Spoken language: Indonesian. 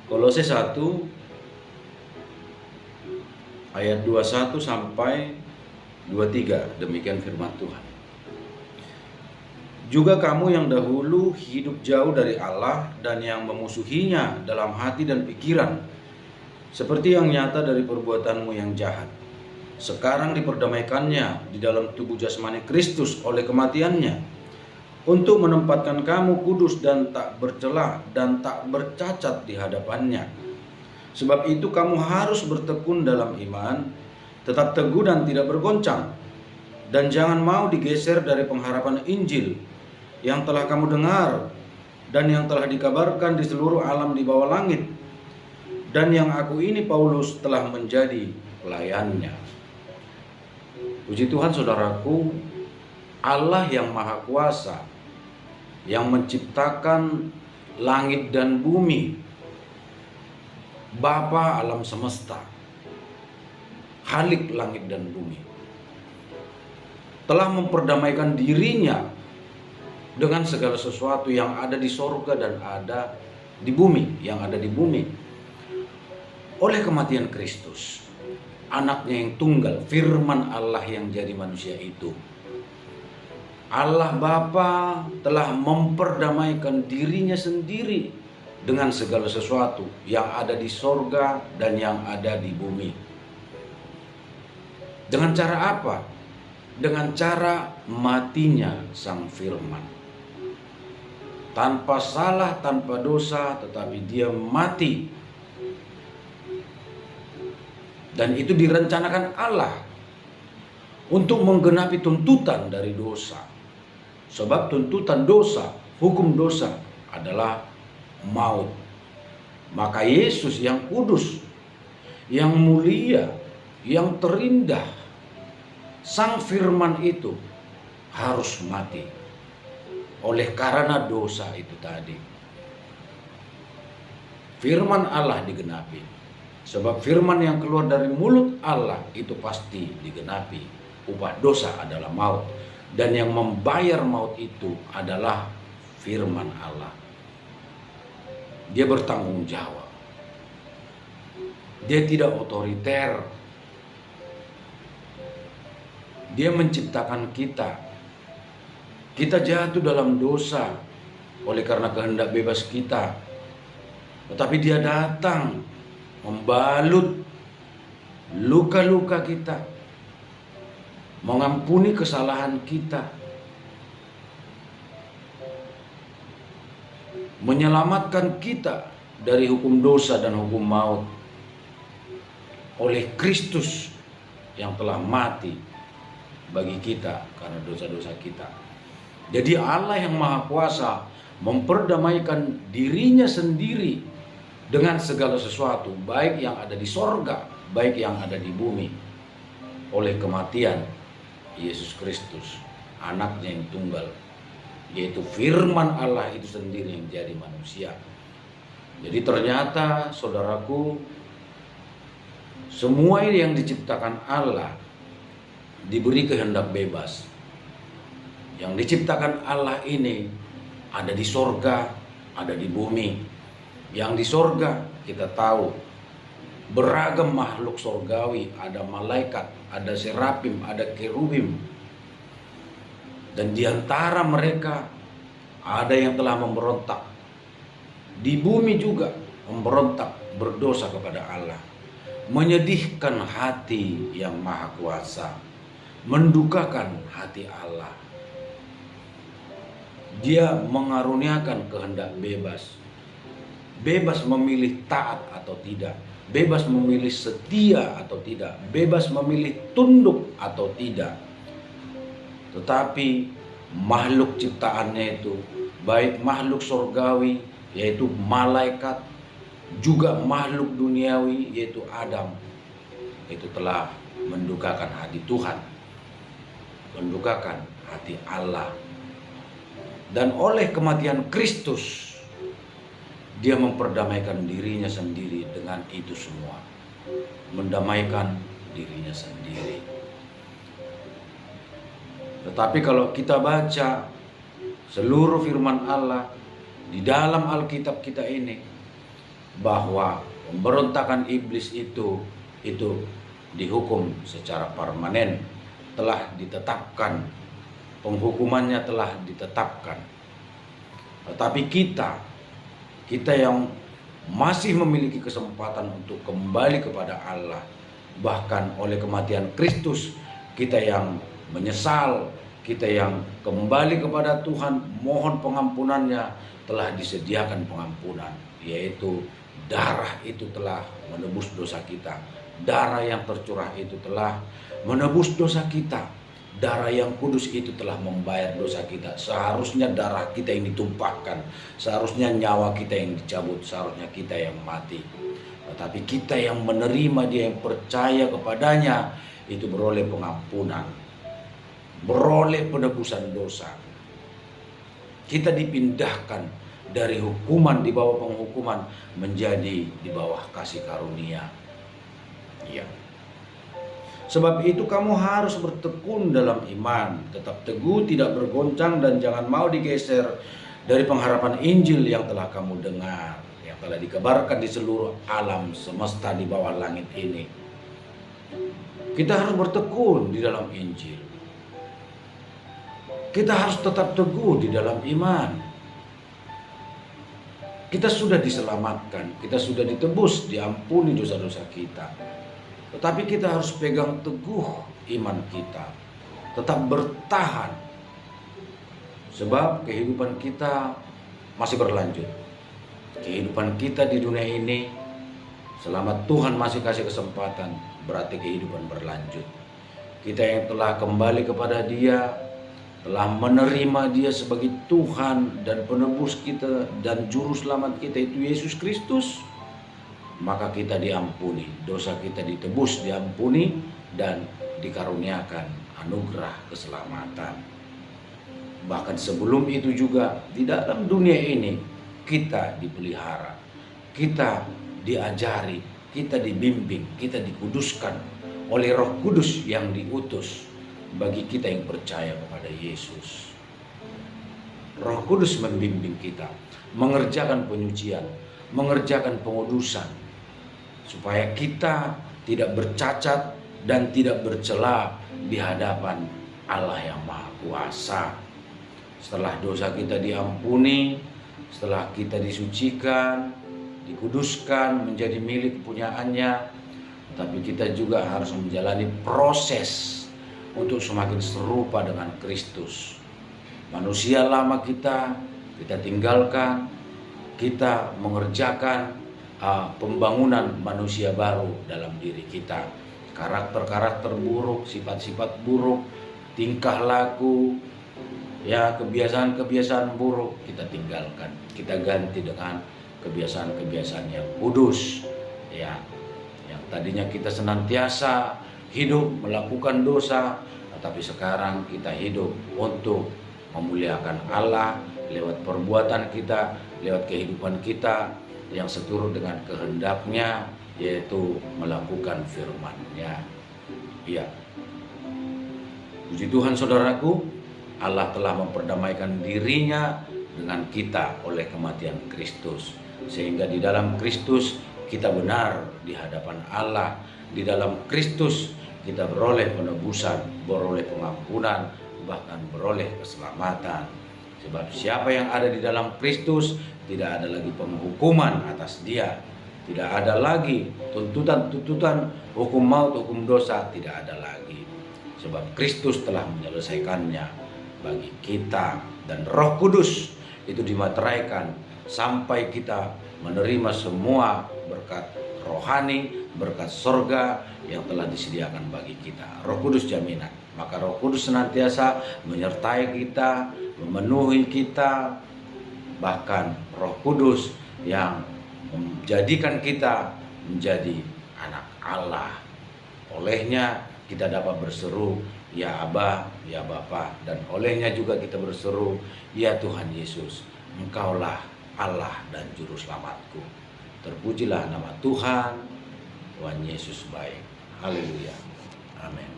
Kolose 1 ayat 21 sampai 23, demikian firman Tuhan. Juga kamu yang dahulu hidup jauh dari Allah dan yang memusuhinya dalam hati dan pikiran, seperti yang nyata dari perbuatanmu yang jahat, sekarang diperdamaikannya di dalam tubuh jasmani Kristus oleh kematiannya, untuk menempatkan kamu kudus dan tak bercela dan tak bercacat di hadapannya. Sebab itu kamu harus bertekun dalam iman, tetap teguh dan tidak bergoncang, dan jangan mau digeser dari pengharapan Injil yang telah kamu dengar dan yang telah dikabarkan di seluruh alam di bawah langit, dan yang aku ini Paulus telah menjadi pelayannya. Puji Tuhan saudaraku, Allah yang Maha Kuasa, yang menciptakan langit dan bumi, Bapa alam semesta, Khalik langit dan bumi, telah memperdamaikan dirinya dengan segala sesuatu yang ada di sorga dan ada di bumi, yang ada di bumi, oleh kematian Kristus, anaknya yang tunggal, firman Allah yang jadi manusia itu. Allah Bapa telah memperdamaikan dirinya sendiri dengan segala sesuatu yang ada di sorga dan yang ada di bumi. Dengan cara apa? Dengan cara matinya sang firman. Tanpa salah, tanpa dosa, tetapi dia mati. Dan itu direncanakan Allah untuk menggenapi tuntutan dari dosa. Sebab tuntutan dosa, hukum dosa adalah maut. Maka Yesus yang kudus, yang mulia, yang terindah, sang firman itu harus mati oleh karena dosa itu tadi. Firman Allah digenapi, sebab firman yang keluar dari mulut Allah itu pasti digenapi. Upah dosa adalah maut, dan yang membayar maut itu adalah firman Allah. Dia bertanggung jawab. Dia tidak otoriter. Dia menciptakan kita. Kita jatuh dalam dosa oleh karena kehendak bebas kita. Tetapi dia datang membalut luka-luka kita, mengampuni kesalahan kita, menyelamatkan kita dari hukum dosa dan hukum maut oleh Kristus yang telah mati bagi kita karena dosa-dosa kita. Jadi Allah yang Maha Kuasa memperdamaikan dirinya sendiri dengan segala sesuatu, baik yang ada di sorga, baik yang ada di bumi, oleh kematian Yesus Kristus, anaknya yang tunggal, yaitu firman Allah itu sendiri yang jadi manusia. Jadi ternyata saudaraku, semua yang diciptakan Allah diberi kehendak bebas. Yang diciptakan Allah ini ada di sorga, ada di bumi. Yang di sorga kita tahu beragam makhluk sorgawi, ada malaikat, ada serafim, ada kerubim. Dan di antara mereka ada yang telah memberontak. Di bumi juga memberontak, berdosa kepada Allah, menyedihkan hati yang Maha Kuasa, mendukakan hati Allah. Dia mengaruniakan kehendak bebas. Bebas memilih taat atau tidak, bebas memilih setia atau tidak, bebas memilih tunduk atau tidak. Tetapi makhluk ciptaannya itu, baik makhluk surgawi yaitu malaikat, juga makhluk duniawi yaitu Adam, itu telah mendukakan hati Tuhan, mendukakan hati Allah. Dan oleh kematian Kristus, dia memperdamaikan dirinya sendiri dengan itu semua. Mendamaikan dirinya sendiri. Tetapi kalau kita baca seluruh firman Allah di dalam Alkitab kita ini, bahwa pemberontakan iblis itu dihukum secara permanen, telah ditetapkan, penghukumannya telah ditetapkan. Tetapi kita yang masih memiliki kesempatan untuk kembali kepada Allah, bahkan oleh kematian Kristus, kita yang menyesal, kita yang kembali kepada Tuhan, mohon pengampunannya, telah disediakan pengampunan, yaitu darah itu telah menebus dosa kita. Darah yang tercurah itu telah menebus dosa kita. Darah yang kudus itu telah membayar dosa kita. Seharusnya darah kita yang ditumpahkan, seharusnya nyawa kita yang dicabut, seharusnya kita yang mati. Tetapi kita yang menerima Dia, yang percaya kepadanya, itu beroleh pengampunan, beroleh penebusan dosa. Kita dipindahkan dari hukuman di bawah penghukuman menjadi di bawah kasih karunia. Ya. Sebab itu kamu harus bertekun dalam iman, tetap teguh, tidak bergoncang, dan jangan mau digeser dari pengharapan Injil yang telah kamu dengar, yang telah dikabarkan di seluruh alam semesta di bawah langit ini. Kita harus bertekun di dalam Injil. Kita harus tetap teguh di dalam iman. Kita sudah diselamatkan, kita sudah ditebus, diampuni dosa-dosa kita. Tetapi kita harus pegang teguh iman kita, tetap bertahan, sebab kehidupan kita masih berlanjut. Kehidupan kita di dunia ini, selama Tuhan masih kasih kesempatan, berarti kehidupan berlanjut. Kita yang telah kembali kepada Dia, telah menerima Dia sebagai Tuhan dan penebus kita dan juru selamat kita, itu Yesus Kristus, maka kita diampuni, dosa kita ditebus, diampuni, dan dikaruniakan anugerah keselamatan. Bahkan sebelum itu juga di dalam dunia ini kita dipelihara, kita diajari, kita dibimbing, kita dikuduskan oleh Roh Kudus yang diutus bagi kita yang percaya kepada Yesus. Roh Kudus membimbing kita mengerjakan penyucian, mengerjakan pengudusan, supaya kita tidak bercacat dan tidak bercela di hadapan Allah yang Maha Kuasa. Setelah dosa kita diampuni, setelah kita disucikan, dikuduskan, menjadi milik kepunyaannya, tapi kita juga harus menjalani proses untuk semakin serupa dengan Kristus. Manusia lama kita tinggalkan, kita mengerjakan pembangunan manusia baru dalam diri kita. Karakter-karakter buruk, sifat-sifat buruk, tingkah laku, ya kebiasaan-kebiasaan buruk kita tinggalkan. Kita ganti dengan kebiasaan-kebiasaan yang kudus, ya. Yang tadinya kita senantiasa hidup melakukan dosa, tetapi sekarang kita hidup untuk memuliakan Allah lewat perbuatan kita, lewat kehidupan kita yang seturut dengan kehendaknya, yaitu melakukan firman-Nya. Iya. Puji Tuhan saudaraku, Allah telah memperdamaikan dirinya dengan kita oleh kematian Kristus. Sehingga di dalam Kristus kita benar di hadapan Allah. Di dalam Kristus kita beroleh penebusan, beroleh pengampunan, bahkan beroleh keselamatan. Sebab siapa yang ada di dalam Kristus, tidak ada lagi penghukuman atas dia. Tidak ada lagi tuntutan-tuntutan hukum maut, hukum dosa, tidak ada lagi. Sebab Kristus telah menyelesaikannya bagi kita. Dan Roh Kudus itu dimateraikan sampai kita menerima semua berkat rohani, berkat sorga yang telah disediakan bagi kita. Roh Kudus jaminan. Maka Roh Kudus senantiasa menyertai kita, memenuhi kita. Bahkan Roh Kudus yang menjadikan kita menjadi anak Allah. Olehnya kita dapat berseru, ya Aba, ya Bapa. Dan olehnya juga kita berseru, ya Tuhan Yesus, Engkaulah Allah dan Juru Selamatku. Terpujilah nama Tuhan. Tuhan Yesus baik. Haleluya. Amin.